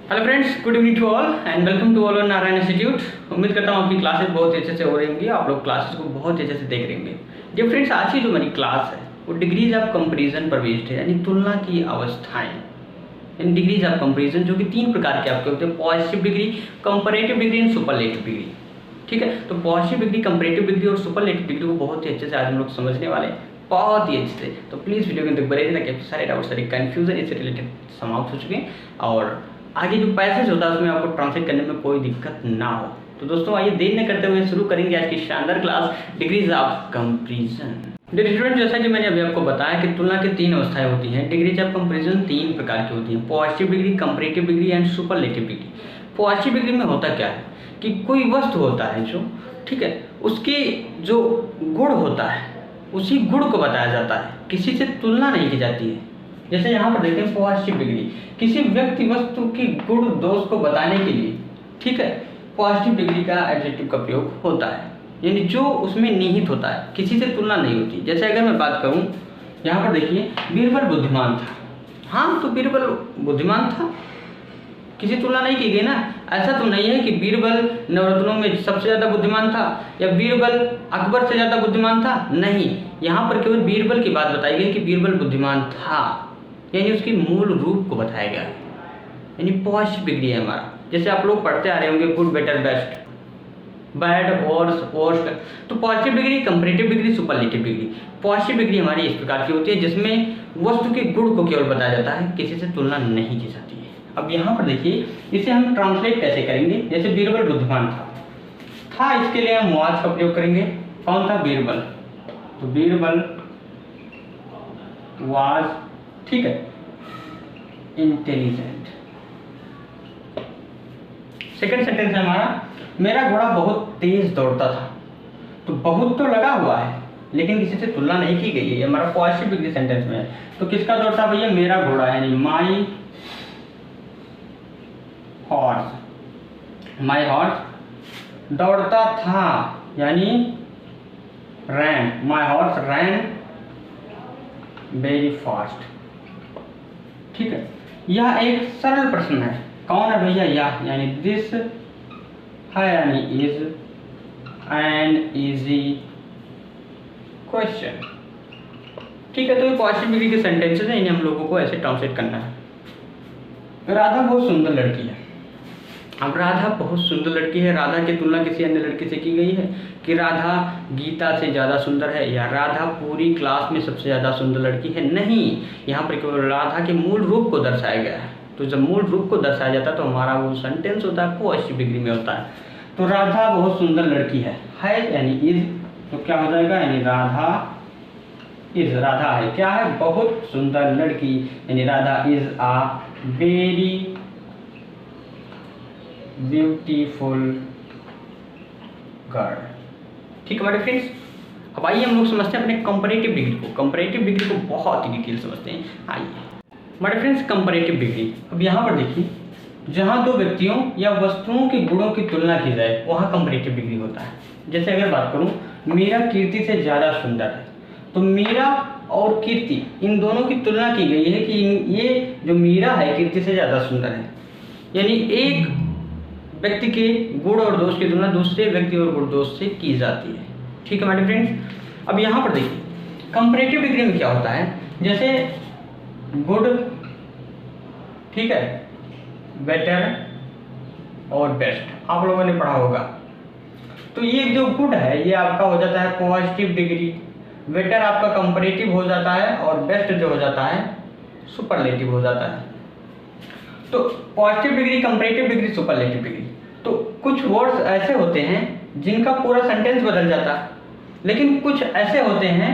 Hello friends, good evening to all and welcome to all Narayan institute. उम्मीद करता हूँ आपकी क्लासेस बहुत अच्छे से हो रही होंगी, आप लोग क्लासेस को बहुत अच्छे से देख रहे होंगे। डियर फ्रेंड्स, आज की जो मेरी क्लास है वो डिग्रीज ऑफ कंपैरिजन पर बेस्ड है, यानी तुलना की अवस्थाएं, यानी डिग्रीज ऑफ कंपैरिजन, जो कि तीन प्रकार के आपके होते हैं: positive degree, comparative degree and superlative degree. ठीक है, तो पॉजिटिव डिग्री, कंपैरेटिव डिग्री और सुपरलेटिव डिग्री को बहुत ही अच्छे से आज हम लोग समझने वाले हैं, बहुत ही अच्छे से। तो प्लीज़ वीडियो के अंदर बने रहिए ताकि सारे डाउट, सारे कन्फ्यूजन इससे रिलेटेड समाप्त हो चुके हैं और आगे जो पैसेज होता है उसमें आपको ट्रांसलेट करने में कोई दिक्कत ना हो। तो दोस्तों, आइए देर न करते हुए शुरू करेंगे आज की शानदार class, degrees of comparison. Dear student, जैसा कि मैंने अभी आपको बताया कि तुलना की तीन अवस्थाएं होती हैं। डिग्रीज ऑफ कंपैरिजन तीन प्रकार की होती हैं: positive degree, comparative degree and superlative degree. Positive degree में होता क्या है कि कोई वस्तु होता है जो, ठीक है, उसके जो गुण होता है उसी गुण को बताया जाता है, किसी से तुलना नहीं की जाती है। जैसे यहाँ पर देखते हैं पॉजिटिव डिग्री, किसी व्यक्ति वस्तु की गुण दोष को बताने के लिए, ठीक है, पॉजिटिव डिग्री का एडजेक्टिव का प्रयोग होता है, यानी जो उसमें निहित होता है, किसी से तुलना नहीं होती। जैसे अगर मैं बात करूँ, यहाँ पर देखिए बीरबल बुद्धिमान था। हाँ, तो बीरबल बुद्धिमान था, किसी तुलना नहीं की गई ना। ऐसा तो नहीं है कि बीरबल नवरत्नों में सबसे ज़्यादा बुद्धिमान था या बीरबल अकबर से ज़्यादा बुद्धिमान था, नहीं। यहाँ पर केवल बीरबल की बात बताई गई कि बीरबल बुद्धिमान था, यानी उसकी मूल रूप को बताया गया है, यानी पॉजिटिव डिग्री है हमारा। जैसे आप लोग पढ़ते आ रहे होंगे good, better, best, bad, worse, worst. तो positive degree, comparative degree, superlative degree. Positive degree हमारी इस प्रकार की होती है जिसमें वस्तु के गुण को केवल बताया जाता है, किसी से तुलना नहीं की जाती है। अब यहाँ पर देखिए, इसे हम ट्रांसलेट कैसे करेंगे। जैसे बीरबल बुद्धिमान था, इसके लिए हम वाज का प्रयोग करेंगे। कौन था? बीरबल। तो बीरबल वाज, ठीक है, इंटेलिजेंट। सेकंड सेंटेंस है हमारा, मेरा घोड़ा बहुत तेज दौड़ता था। तो बहुत तो लगा हुआ है लेकिन किसी से तुलना नहीं की गई है, ये हमारा पॉजिटिव डिग्री सेंटेंस में है। तो किसका दौड़ता भैया? मेरा घोड़ा, यानी माई हॉर्स। माई हॉर्स दौड़ता था, यानी रैन। माई हॉर्स रैन वेरी फास्ट। ठीक है, यह एक सरल प्रश्न है। कौन है भैया? यह, यानी दिस है, यानी इज एन इजी क्वेश्चन। ठीक है, तो ये पॉजिटिव डिग्री के सेंटेंसेस हैं, इन्हें हम लोगों को ऐसे ट्रांसलेट करना है। राधा बहुत सुंदर लड़की है। अब राधा बहुत सुंदर लड़की है, राधा की तुलना किसी अन्य लड़की से की गई है कि राधा गीता से ज़्यादा सुंदर है या राधा पूरी क्लास में सबसे ज़्यादा सुंदर लड़की है, नहीं। यहाँ पर केवल राधा के मूल रूप को दर्शाया गया है। तो जब मूल रूप को दर्शाया जाता है तो हमारा वो सेंटेंस होता है, पॉजिटिव डिग्री में होता है। तो राधा बहुत सुंदर लड़की है यानी इज, तो क्या हो जाएगा? यानी राधा इज, राधा है, क्या है? बहुत सुंदर लड़की, यानी Radha is a very beautiful girl. ठीक है मेरे फ्रेंड्स, अब आइए हम लोग समझते हैं अपने कंपैरेटिव डिग्री को। कंपैरेटिव डिग्री को बहुत ही डिटेल समझते हैं। आइए मेरे फ्रेंड्स, कंपैरेटिव डिग्री। अब यहाँ पर देखिए, जहाँ दो व्यक्तियों या वस्तुओं के गुणों की तुलना की जाए वहाँ कंपैरेटिव डिग्री होता है। जैसे अगर बात करूँ, मीरा कीर्ति से ज़्यादा सुंदर है। तो मीरा और कीर्ति, इन दोनों की तुलना की गई है कि ये जो मीरा है कीर्ति से ज़्यादा सुंदर है, यानी एक व्यक्ति के गुण और दोष की तुलना दूसरे व्यक्ति और गुण दोष से की जाती है। ठीक है मेरे फ्रेंड्स, अब यहाँ पर देखिए कंपैरेटिव डिग्री में क्या होता है। जैसे गुड, ठीक है, बेटर और बेस्ट आप लोगों ने पढ़ा होगा। तो ये जो गुड है ये आपका हो जाता है पॉजिटिव डिग्री, बेटर आपका कंपैरेटिव हो जाता है और बेस्ट जो हो जाता है सुपरलेटिव हो जाता है। तो positive degree, comparative degree, superlative degree. तो कुछ वर्ड्स ऐसे होते हैं जिनका पूरा सेंटेंस बदल जाता है, लेकिन कुछ ऐसे होते हैं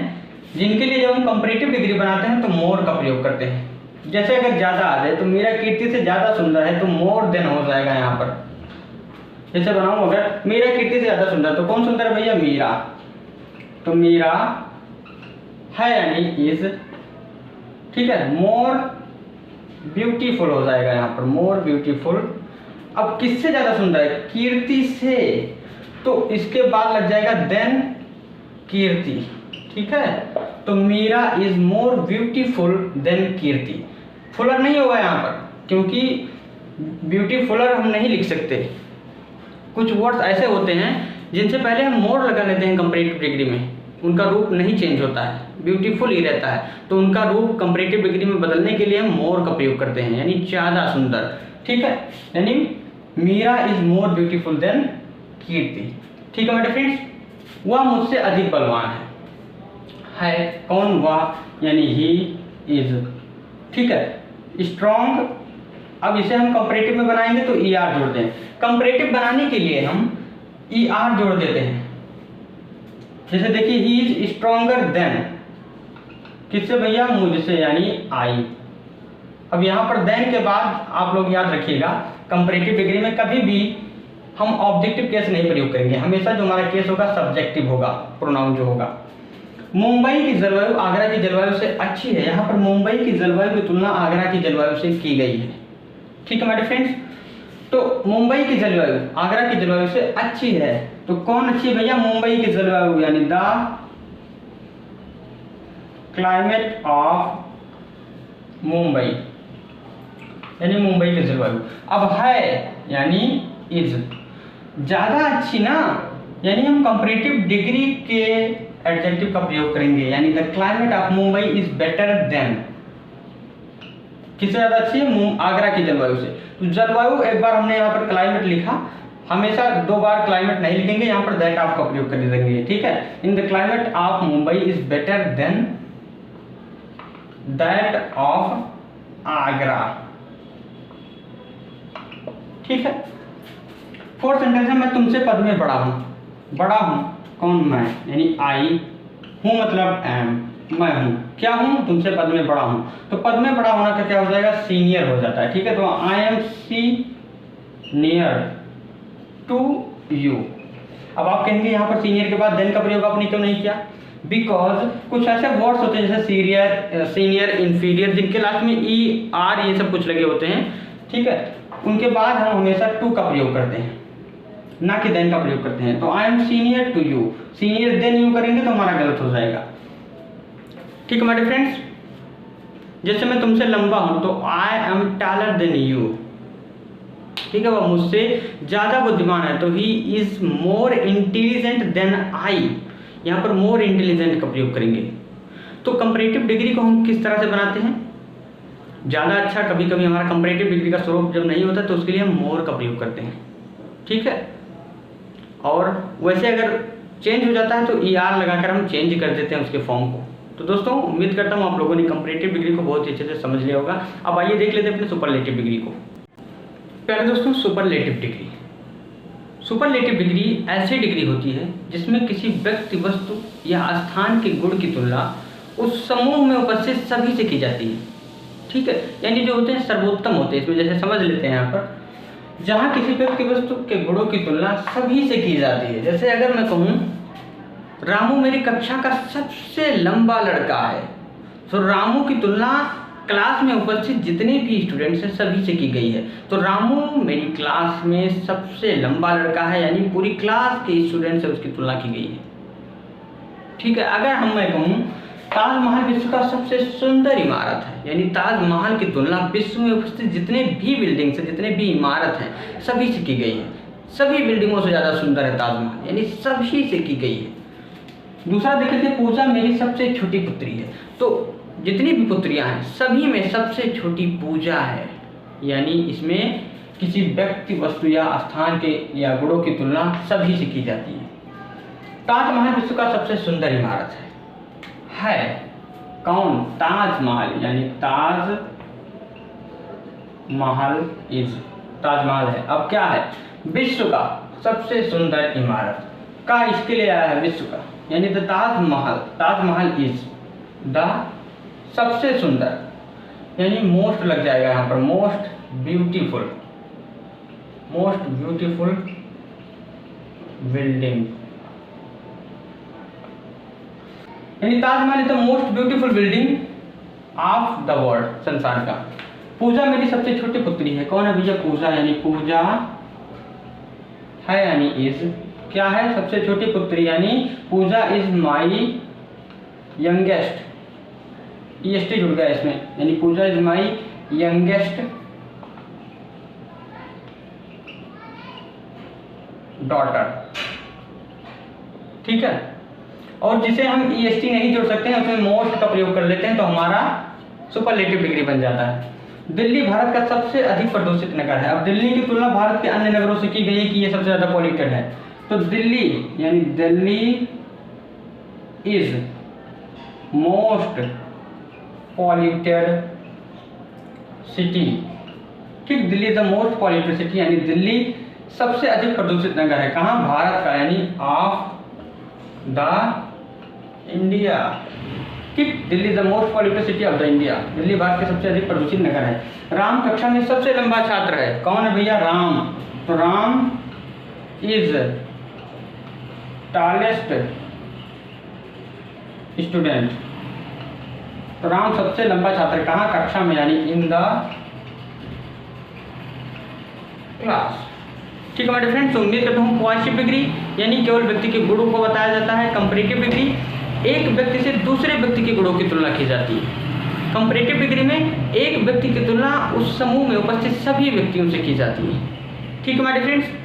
जिनके लिए जब हम कंपैरेटिव डिग्री बनाते हैं तो मोर का प्रयोग करते हैं। जैसे अगर ज़्यादा आ जाए तो मेरा कीर्ति से ज़्यादा सुंदर है, तो मोर देन हो जाएगा यहाँ पर। जैसे बनाऊँ, अगर मेरा कीर्ति से ज़्यादा सुंदर, तो कौन सुंदर है भैया? मीरा। तो मीरा है, यानी इज, ठीक है, मोर ब्यूटीफुल हो जाएगा यहाँ पर, मोर ब्यूटीफुल। अब किससे ज़्यादा सुंदर है? कीर्ति से, तो इसके बाद लग जाएगा देन कीर्ति। ठीक है, तो Meera is more beautiful than Kirti. फुलर नहीं होगा यहाँ पर, क्योंकि ब्यूटीफुलर हम नहीं लिख सकते। कुछ वर्ड्स ऐसे होते हैं जिनसे पहले हम मोर लगा लेते हैं कंपैरेटिव डिग्री में, उनका रूप नहीं चेंज होता है, ब्यूटीफुल ही रहता है, तो उनका रूप कंपैरेटिव डिग्री में बदलने के लिए हम मोर का प्रयोग करते हैं, यानी ज़्यादा सुंदर। ठीक है, यानी Meera is more beautiful than Kirti. ठीक है मेरे फ्रेंड्स, वह मुझसे अधिक बलवान है कौन? वह, यानी ही इज। ठीक है, स्ट्रॉन्ग, अब इसे हम कंपैरेटिव में बनाएंगे तो ई आर जोड़ दें। कंपैरेटिव बनाने के लिए हम ई आर जोड़ देते हैं। जैसे देखिए, ही इज स्ट्रॉन्गर देन, किससे भैया? मुझसे, यानी आई। अब यहाँ पर देन के बाद आप लोग याद रखिएगा, कंपैरेटिव डिग्री में कभी भी हम ऑब्जेक्टिव केस नहीं प्रयोग करेंगे, हमेशा जो हमारा केस होगा सब्जेक्टिव होगा, प्रोनाउन जो होगा। मुंबई की जलवायु आगरा की जलवायु से अच्छी है, यहाँ पर मुंबई की जलवायु की तुलना आगरा की जलवायु से की गई है। ठीक है मेरे फ्रेंड्स, तो मुंबई की जलवायु आगरा की जलवायु से अच्छी है, तो कौन अच्छी है भैया? मुंबई की जलवायु, यानी द क्लाइमेट ऑफ मुंबई, यानी मुंबई की जलवायु। अब है यानी इज, ज्यादा अच्छी ना, यानी हम कंपैरेटिव डिग्री के एडजेक्टिव का प्रयोग करेंगे, यानी the climate of Mumbai is better than, किससे ज्यादा अच्छी है? आगरा की जलवायु से। तो जलवायु एक बार हमने यहाँ पर क्लाइमेट लिखा, हमेशा दो बार क्लाइमेट नहीं लिखेंगे, यहाँ पर दैट ऑफ का प्रयोग कर देंगे। ठीक है, in the climate of Mumbai is better than that of Agra. ठीक है, फोर्थ सेंटेंस है, मैं तुमसे पद में बड़ा हूं। बड़ा हूं कौन? मैं, यानी आई। हूं मतलब एम, मैं हूं। क्या हूं? तुमसे पद में बड़ा हूं। तो पद में बड़ा होना का क्या हो जाएगा? सीनियर हो जाता है। ठीक है, तो I am senior to you. अब आप कहेंगे यहाँ पर सीनियर के बाद देन का प्रयोग आपने क्यों नहीं किया? बिकॉज कुछ ऐसे वर्ड्स होते हैं जैसे सीनियर, इंफीरियर, जिनके लास्ट में ई आर ये सब कुछ लगे होते हैं। ठीक है, उनके बाद हम हमेशा टू का प्रयोग करते हैं, ना कि देन का प्रयोग करते हैं। तो I am senior to you, senior than you करेंगे तो हमारा गलत हो जाएगा। ठीक है मेरे फ्रेंड्स, जैसे मैं तुमसे लंबा हूं तो I am taller than you. ठीक है, वह मुझसे ज्यादा बुद्धिमान है, तो he is more intelligent than I. यहाँ पर मोर इंटेलिजेंट का प्रयोग करेंगे। तो कंपैरेटिव डिग्री को हम किस तरह से बनाते हैं? ज़्यादा अच्छा, कभी कभी हमारा कंपैरेटिव डिग्री का स्वरूप जब नहीं होता तो उसके लिए हम मोर का प्रयोग करते हैं। ठीक है, और वैसे अगर चेंज हो जाता है तो ई आर लगाकर हम चेंज कर देते हैं उसके फॉर्म को। तो दोस्तों, उम्मीद करता हूँ आप लोगों ने कंपैरेटिव डिग्री को बहुत अच्छे से समझ लिया होगा। अब आइए देख लेते हैं अपने सुपरलेटिव डिग्री को। पहले दोस्तों, सुपरलेटिव डिग्री। सुपरलेटिव डिग्री ऐसी डिग्री होती है जिसमें किसी व्यक्ति, वस्तु या स्थान के गुण की तुलना उस समूह में उपस्थित सभी से की जाती है। ठीक है, यानी जो होते हैं सर्वोत्तम होते हैं। इसमें जैसे समझ लेते हैं यहाँ पर, जहाँ किसी व्यक्ति, वस्तु के गुणों की तुलना सभी से की जाती है। जैसे अगर मैं कहूँ रामू मेरी कक्षा का सबसे लंबा लड़का है, तो रामू की तुलना क्लास में उपस्थित जितने भी स्टूडेंट्स हैं सभी से की गई है। तो रामू मेरी क्लास में सबसे लंबा लड़का है, यानी पूरी क्लास के स्टूडेंट से उसकी तुलना की गई है। ठीक है, अगर मैं कहूँ ताजमहल विश्व का सबसे सुंदर इमारत है, यानी ताजमहल की तुलना विश्व में उपस्थित जितने भी बिल्डिंग्स हैं, जितने भी इमारत हैं सभी से की गई है। सभी बिल्डिंगों से ज़्यादा सुंदर है ताजमहल, यानी सभी से की गई है। दूसरा देख लेते हैं, पूजा मेरी सबसे छोटी पुत्री है। तो जितनी भी पुत्रियां हैं सभी में सबसे छोटी पूजा है, यानी इसमें किसी व्यक्ति, वस्तु या स्थान के या गुणों की तुलना सभी से की जाती है। ताजमहल विश्व का सबसे सुंदर इमारत है कौन? ताजमहल, यानी ताज महल इज, ताजमहल है। अब क्या है? विश्व का सबसे सुंदर इमारत का इसके लिए आया है विश्व का, यानी the Taj Mahal, Taj Mahal is the सबसे सुंदर, यानी मोस्ट लग जाएगा यहाँ पर, most beautiful, most beautiful building, यानी Taj Mahal is the most beautiful building of the world, संसार का। पूजा मेरी सबसे छोटी पुत्री है, कौन है भैया? पूजा, यानी पूजा है, यानी इज, क्या है? सबसे छोटी पुत्री, यानी पूजा इज माई यंगेस्ट, EST जुड़ गया इसमें, यानी पूजा इज माई यंगेस्ट डॉटर, ठीक है। और जिसे हम EST नहीं जोड़ सकते हैं उसमें मोस्ट का प्रयोग कर लेते हैं तो हमारा सुपरलेटिव डिग्री बन जाता है। दिल्ली भारत का सबसे अधिक प्रदूषित नगर है। अब दिल्ली की तुलना भारत के अन्य नगरों से की गई है कि ये सबसे ज्यादा पॉल्यूटेड है, तो दिल्ली यानी Delhi is most polluted city, ठीक। Delhi is the most polluted city यानी दिल्ली सबसे अधिक प्रदूषित नगर है। कहाँ? भारत का, यानी ऑफ द इंडिया, ठीक। Delhi is the most polluted city of the India. Delhi Bharat के सबसे अधिक प्रदूषित नगर है। राम कक्षा में सबसे लंबा छात्र है। कौन है भैया? राम। तो राम इज टॉलेस्ट स्टूडेंट। तो राम सबसे लंबा छात्र है। कहाँ? कक्षा में, यानी इन द क्लास, ठीक है मेरे फ्रेंड्स। उम्मीद करता हूँ पॉजिटिव डिग्री यानी केवल व्यक्ति के गुणों को बताया जाता है। कंपैरेटिव डिग्री एक व्यक्ति से दूसरे व्यक्ति के गुणों की तुलना की जाती है। कंपैरेटिव डिग्री में एक व्यक्ति की तुलना उस समूह में उपस्थित सभी व्यक्तियों से की जाती है, ठीक है मेरे फ्रेंड्स।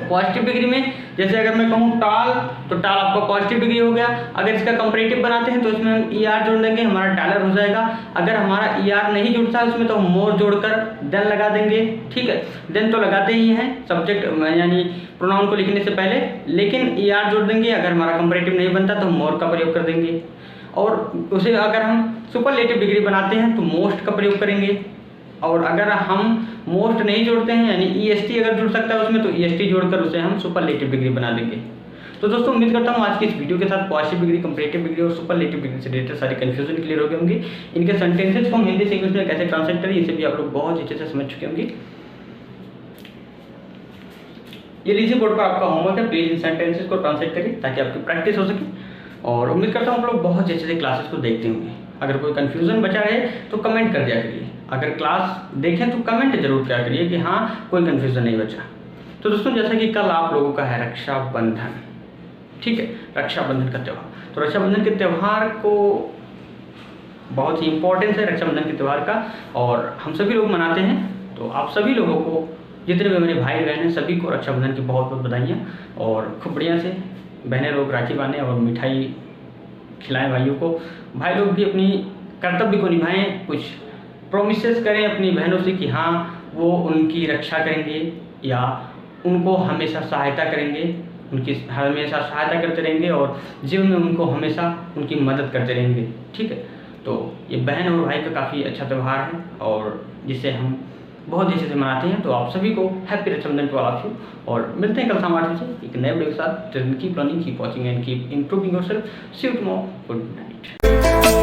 पॉजिटिव डिग्री में जैसे अगर मैं कहूँ टाल, तो टाल आपका पॉजिटिव डिग्री हो गया। अगर इसका कंपैरेटिव बनाते हैं तो इसमें हम ER जोड़ देंगे, हमारा टैलर हो जाएगा। अगर हमारा ER नहीं जुड़ता है उसमें तो हम मोर जोड़कर देन लगा देंगे, ठीक है। देन तो लगाते ही हैं सब्जेक्ट यानी प्रोनाउन को लिखने से पहले, लेकिन ER जोड़ देंगे। अगर हमारा कंपैरेटिव नहीं बनता तो हम मोर का प्रयोग कर देंगे। और उसे अगर हम सुपरलेटिव डिग्री बनाते हैं तो मोस्ट का प्रयोग करेंगे। और अगर हम मोस्ट नहीं जोड़ते हैं यानी EST अगर जुड़ सकता है उसमें तो EST जोड़कर उसे हम सुपरलेटिव डिग्री बना देंगे। तो दोस्तों उम्मीद करता हूँ आज की इस वीडियो के साथ पॉजिटिव डिग्री, कंपैरेटिव डिग्री और सुपरलेटिव डिग्री से रिलेटेड सारे कंफ्यूजन क्लियर हो गए होंगे। इनके सेंटेंसेस को हम हिंदी से इंग्लिश में कैसे ट्रांसलेट करें इसे भी आप लोग बहुत अच्छे से समझ चुके होंगे। ये लीजिए बोर्ड पर आपका होमवर्क है, प्लीज इन सेंटेंसेस को ट्रांसलेट करिए ताकि आपकी प्रैक्टिस हो सके। और उम्मीद करता हूँ आप लोग बहुत अच्छे से क्लासेस को देखते होंगे। अगर कोई कंफ्यूजन बचा रहे तो कमेंट कर दिया करिए। अगर क्लास देखें तो कमेंट जरूर किया करिए कि हाँ कोई कंफ्यूजन नहीं बचा। तो दोस्तों जैसा कि कल आप लोगों का है रक्षाबंधन, ठीक है, रक्षाबंधन का त्यौहार। तो रक्षाबंधन के त्यौहार को बहुत ही इम्पोर्टेंस है रक्षाबंधन के त्यौहार का, और हम सभी लोग मनाते हैं। तो आप सभी लोगों को, जितने भी मेरे भाई बहन हैं, सभी को रक्षाबंधन की बहुत बहुत बधाइयाँ। और खूब बढ़िया से बहनें लोग राखी बांधें और मिठाई खिलाएं भाइयों को। भाई लोग भी अपनी कर्तव्य को निभाएं, कुछ प्रोमिसेस करें अपनी बहनों से कि हाँ वो उनकी रक्षा करेंगे या उनको हमेशा सहायता करेंगे, उनकी हमेशा सहायता करते रहेंगे और जीवन में उनको हमेशा उनकी मदद करते रहेंगे, ठीक है। तो ये बहन और भाई का काफ़ी अच्छा त्यौहार है और जिसे हम बहुत अच्छे से मनाते हैं। तो आप सभी को happy Rakshabandhan to all of you. और मिलते हैं कल शाम 8 बजे एक नए वीडियो के साथ। Keep learning, keep watching and keep improving yourself. See you tomorrow. Good night.